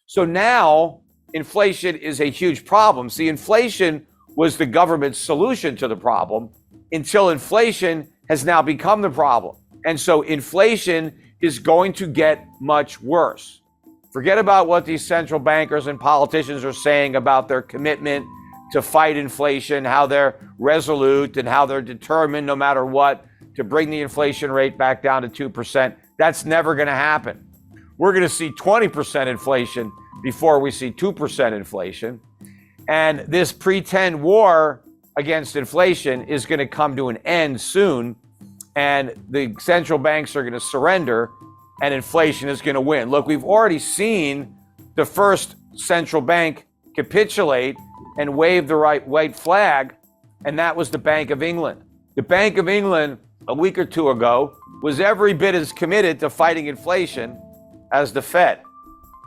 So now inflation is a huge problem. See, inflation was the government's solution to the problem until inflation has now become the problem. And so inflation is going to get much worse. Forget about what these central bankers and politicians are saying about their commitment to fight inflation, how they're resolute and how they're determined no matter what to bring the inflation rate back down to 2%. That's never going to happen. We're going to see 20% inflation before we see 2% inflation. And this pretend war against inflation is going to come to an end soon. And the central banks are going to surrender and inflation is going to win. Look, we've already seen the first central bank capitulate and wave the white flag, and that was the Bank of England. The Bank of England, a week or two ago, was every bit as committed to fighting inflation as the Fed,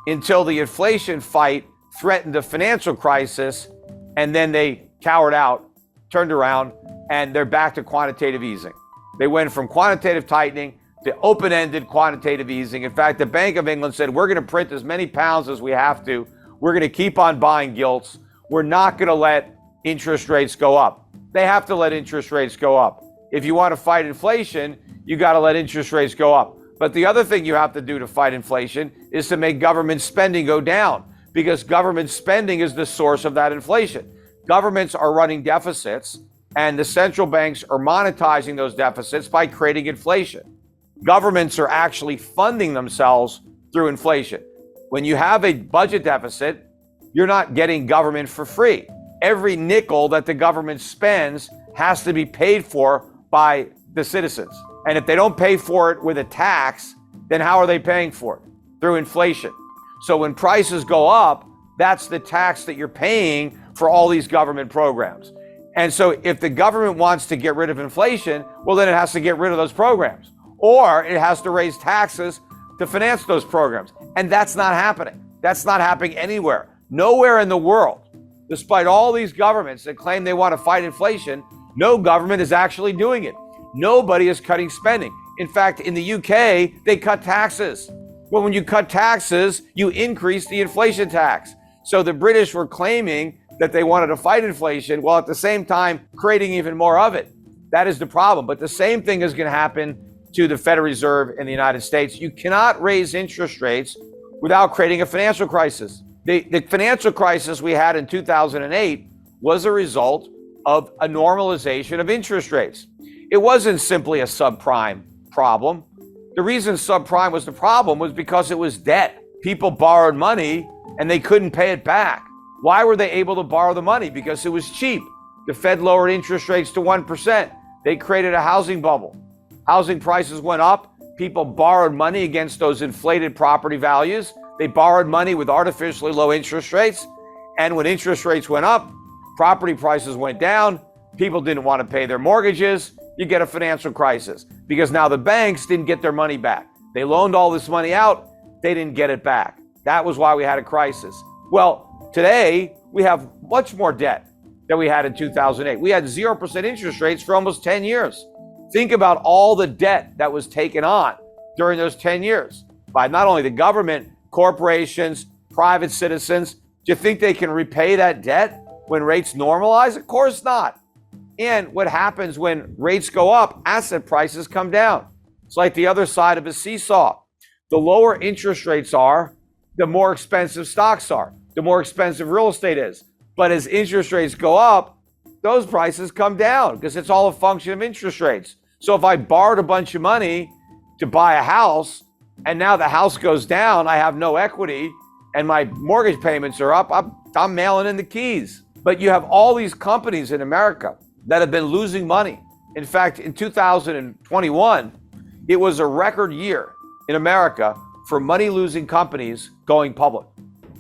until the inflation fight threatened a financial crisis, and then they cowered out, turned around, and they're back to quantitative easing. They went from quantitative tightening to open-ended quantitative easing. In fact, the Bank of England said, we're going to print as many pounds as we have to. We're going to keep on buying gilts. We're not going to let interest rates go up. They have to let interest rates go up. If you want to fight inflation, you got to let interest rates go up. But the other thing you have to do to fight inflation is to make government spending go down, because government spending is the source of that inflation. Governments are running deficits, and the central banks are monetizing those deficits by creating inflation. Governments are actually funding themselves through inflation. When you have a budget deficit, you're not getting government for free. Every nickel that the government spends has to be paid for by the citizens. And if they don't pay for it with a tax, then how are they paying for it? Through inflation. So when prices go up, that's the tax that you're paying for all these government programs. And so if the government wants to get rid of inflation, well, then it has to get rid of those programs, or it has to raise taxes to finance those programs. And that's not happening. That's not happening anywhere. Nowhere in the world, despite all these governments that claim they want to fight inflation, no government is actually doing it. Nobody is cutting spending. In fact, in the UK, they cut taxes. Well, when you cut taxes, you increase the inflation tax. So the British were claiming that they wanted to fight inflation, while at the same time creating even more of it. That is the problem. But the same thing is going to happen to the Federal Reserve in the United States. You cannot raise interest rates without creating a financial crisis. The financial crisis we had in 2008 was a result of a normalization of interest rates. It wasn't simply a subprime problem. The reason subprime was the problem was because it was debt. People borrowed money and they couldn't pay it back. Why were they able to borrow the money? Because it was cheap. The Fed lowered interest rates to 1%. They created a housing bubble. Housing prices went up. People borrowed money against those inflated property values. They borrowed money with artificially low interest rates. And when interest rates went up, property prices went down. People didn't want to pay their mortgages. You get a financial crisis because now the banks didn't get their money back. They loaned all this money out. They didn't get it back. That was why we had a crisis. Well, today we have much more debt than we had in 2008. We had 0% interest rates for almost 10 years. Think about all the debt that was taken on during those 10 years by not only the government, corporations, private citizens. Do you think they can repay that debt when rates normalize? Of course not. And what happens when rates go up, asset prices come down. It's like the other side of a seesaw. The lower interest rates are, the more expensive stocks are, the more expensive real estate is. But as interest rates go up, those prices come down because it's all a function of interest rates. So if I borrowed a bunch of money to buy a house and now the house goes down, I have no equity and my mortgage payments are up, I'm mailing in the keys. But you have all these companies in America that have been losing money. In fact, in 2021, it was a record year in America for money-losing companies going public.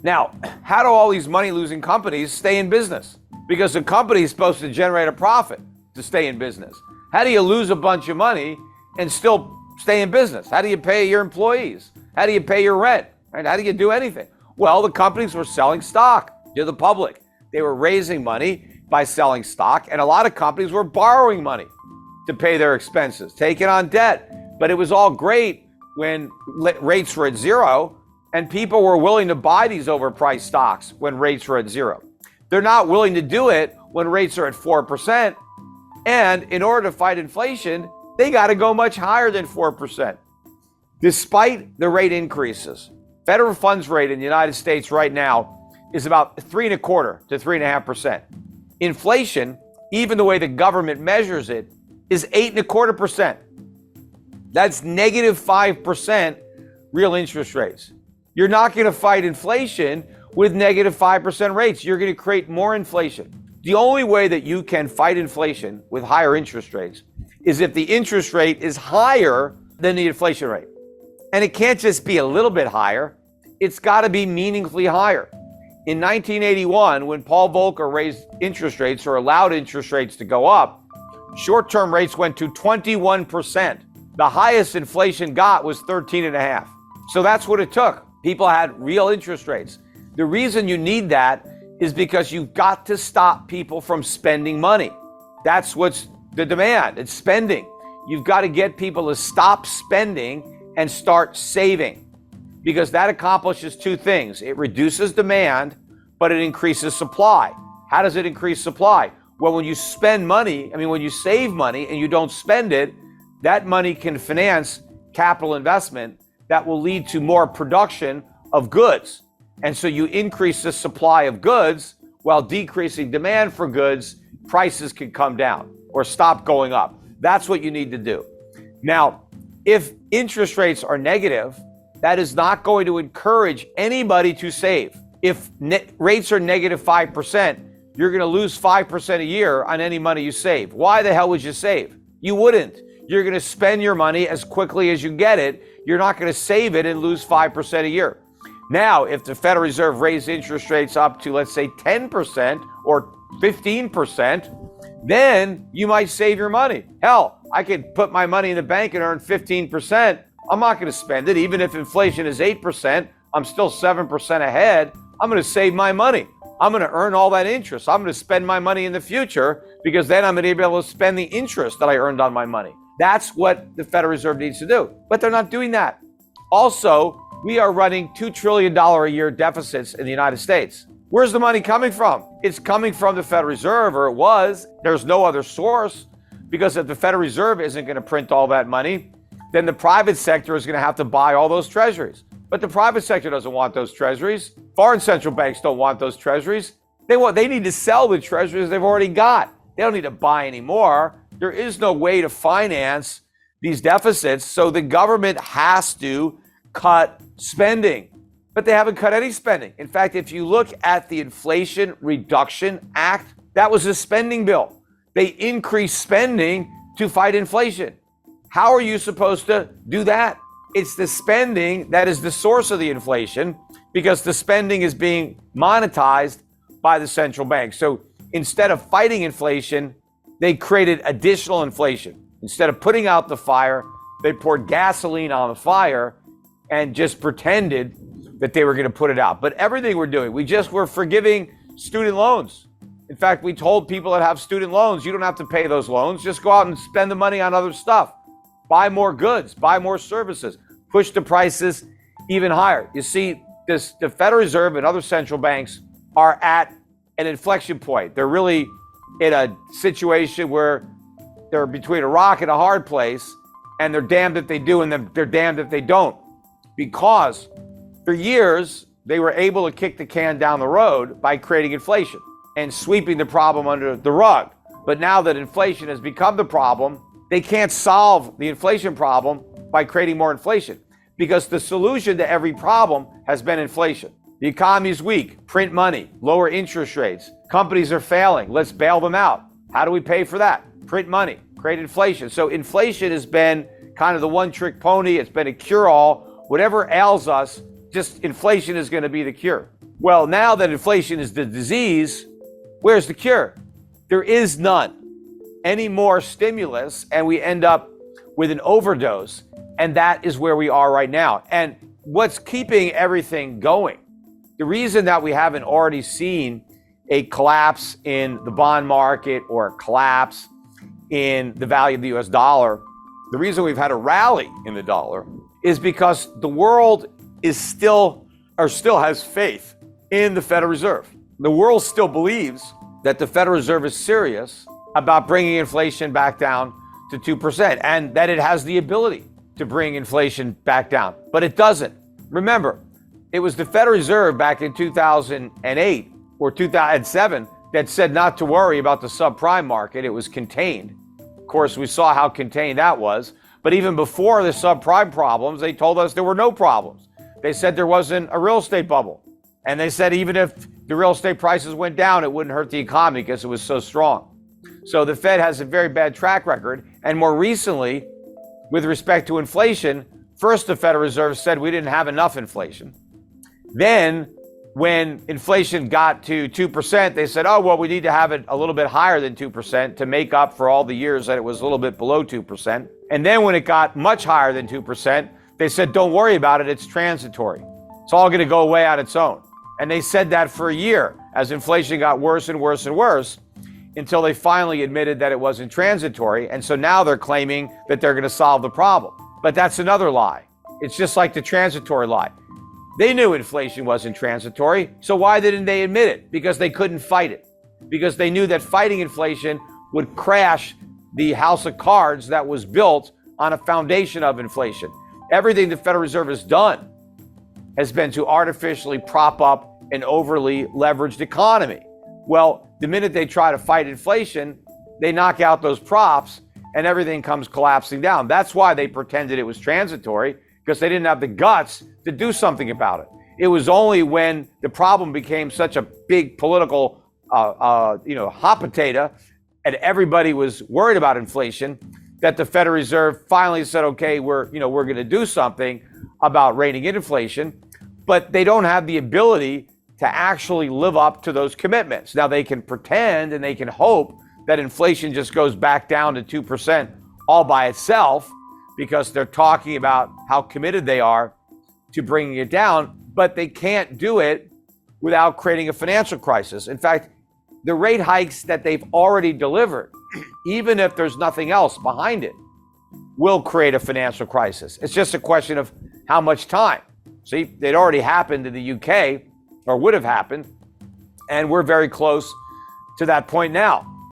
Now, how do all these money-losing companies stay in business? Because the company is supposed to generate a profit to stay in business. How do you lose a bunch of money and still stay in business? How do you pay your employees? How do you pay your rent? Right? How do you do anything? Well, the companies were selling stock to the public. They were raising money by selling stock, and a lot of companies were borrowing money to pay their expenses, taking on debt. But it was all great when rates were at zero, And people were willing to buy these overpriced stocks when rates were at zero. They're not willing to do it when rates are at 4%. And in order to fight inflation, they got to go much higher than 4%. Despite the rate increases, federal funds rate in the United States right now is about 3.25% to 3.5%. Inflation, even the way the government measures it, is 8.25%. That's negative 5% real interest rates. You're not going to fight inflation with negative 5% rates. You're going to create more inflation. The only way that you can fight inflation with higher interest rates is if the interest rate is higher than the inflation rate. And it can't just be a little bit higher. It's got to be meaningfully higher. In 1981, when Paul Volcker raised interest rates or allowed interest rates to go up, short-term rates went to 21%. The highest inflation got was 13.5%. So that's what it took. People had real interest rates. The reason you need that is because you've got to stop people from spending money. That's what's the demand. It's spending. You've got to get people to stop spending and start saving, because that accomplishes two things. It reduces demand, but it increases supply. How does it increase supply? Well, when you spend money, when you save money and you don't spend it, that money can finance capital investment that will lead to more production of goods. And so you increase the supply of goods while decreasing demand for goods, prices can come down or stop going up. That's what you need to do. Now, if interest rates are negative, that is not going to encourage anybody to save. If rates are negative 5%, you're going to lose 5% a year on any money you save. Why the hell would you save? You wouldn't. You're going to spend your money as quickly as you get it. You're not going to save it and lose 5% a year. Now, if the Federal Reserve raised interest rates up to, let's say, 10% or 15%, then you might save your money. Hell, I could put my money in the bank and earn 15%. I'm not going to spend it. Even if inflation is 8%, I'm still 7% ahead. I'm going to save my money. I'm going to earn all that interest. I'm going to spend my money in the future, because then I'm going to be able to spend the interest that I earned on my money. That's what the Federal Reserve needs to do. But they're not doing that. Also, we are running $2 trillion a year deficits in the United States. Where's the money coming from? It's coming from the Federal Reserve, or it was. There's no other source, because if the Federal Reserve isn't going to print all that money, then the private sector is going to have to buy all those treasuries. But the private sector doesn't want those treasuries. Foreign central banks don't want those treasuries. They need to sell the treasuries they've already got. They don't need to buy any more. There is no way to finance these deficits, so the government has to cut spending. But they haven't cut any spending. In fact, if you look at the Inflation Reduction Act, that was a spending bill. They increased spending to fight inflation. How are you supposed to do that? It's the spending that is the source of the inflation, because the spending is being monetized by the central bank. So instead of fighting inflation, they created additional inflation. Instead of putting out the fire, they poured gasoline on the fire and just pretended that they were going to put it out. But everything we're doing, we're forgiving student loans. In fact, we told people that have student loans, you don't have to pay those loans. Just go out and spend the money on other stuff. Buy more goods, buy more services, push the prices even higher. You see, the Federal Reserve and other central banks are at an inflection point. They're really in a situation where they're between a rock and a hard place, and they're damned if they do and they're damned if they don't. Because for years, they were able to kick the can down the road by creating inflation and sweeping the problem under the rug. But now that inflation has become the problem, they can't solve the inflation problem by creating more inflation, because the solution to every problem has been inflation. The economy is weak, print money, lower interest rates. Companies are failing, let's bail them out. How do we pay for that? Print money, create inflation. So inflation has been kind of the one-trick pony. It's been a cure-all. Whatever ails us, just inflation is going to be the cure. Well, now that inflation is the disease, where's the cure? There is none. Any more stimulus, and we end up with an overdose. And that is where we are right now. And what's keeping everything going, the reason that we haven't already seen a collapse in the bond market or a collapse in the value of the US dollar, the reason we've had a rally in the dollar is because the world is still has faith in the Federal Reserve. The world still believes that the Federal Reserve is serious about bringing inflation back down to 2% and that it has the ability to bring inflation back down, but it doesn't. Remember, it was the Federal Reserve back in 2008 or 2007 that said not to worry about the subprime market. It was contained. Of course, we saw how contained that was. But even before the subprime problems, they told us there were no problems. They said there wasn't a real estate bubble. And they said even if the real estate prices went down, it wouldn't hurt the economy because it was so strong. So the Fed has a very bad track record. And more recently, with respect to inflation, first the Federal Reserve said we didn't have enough inflation. Then when inflation got to 2%, they said, oh, well, we need to have it a little bit higher than 2% to make up for all the years that it was a little bit below 2%. And then when it got much higher than 2%, they said, don't worry about it, it's transitory. It's all going to go away on its own. And they said that for a year as inflation got worse and worse and worse until they finally admitted that it wasn't transitory. And so now they're claiming that they're going to solve the problem. But that's another lie. It's just like the transitory lie. They knew inflation wasn't transitory, so why didn't they admit it? Because they couldn't fight it. Because they knew that fighting inflation would crash the house of cards that was built on a foundation of inflation. Everything the Federal Reserve has done has been to artificially prop up an overly leveraged economy. Well, the minute they try to fight inflation, they knock out those props and everything comes collapsing down. That's why they pretended it was transitory, because they didn't have the guts to do something about it. It was only when the problem became such a big political, hot potato, and everybody was worried about inflation, that the Federal Reserve finally said, okay, we're going to do something about reining in inflation, but they don't have the ability to actually live up to those commitments. Now they can pretend and they can hope that inflation just goes back down to 2% all by itself, because they're talking about how committed they are to bringing it down, but they can't do it without creating a financial crisis. In fact, the rate hikes that they've already delivered, even if there's nothing else behind it, will create a financial crisis. It's just a question of how much time. See, it already happened in the UK, or would have happened, and we're very close to that point now.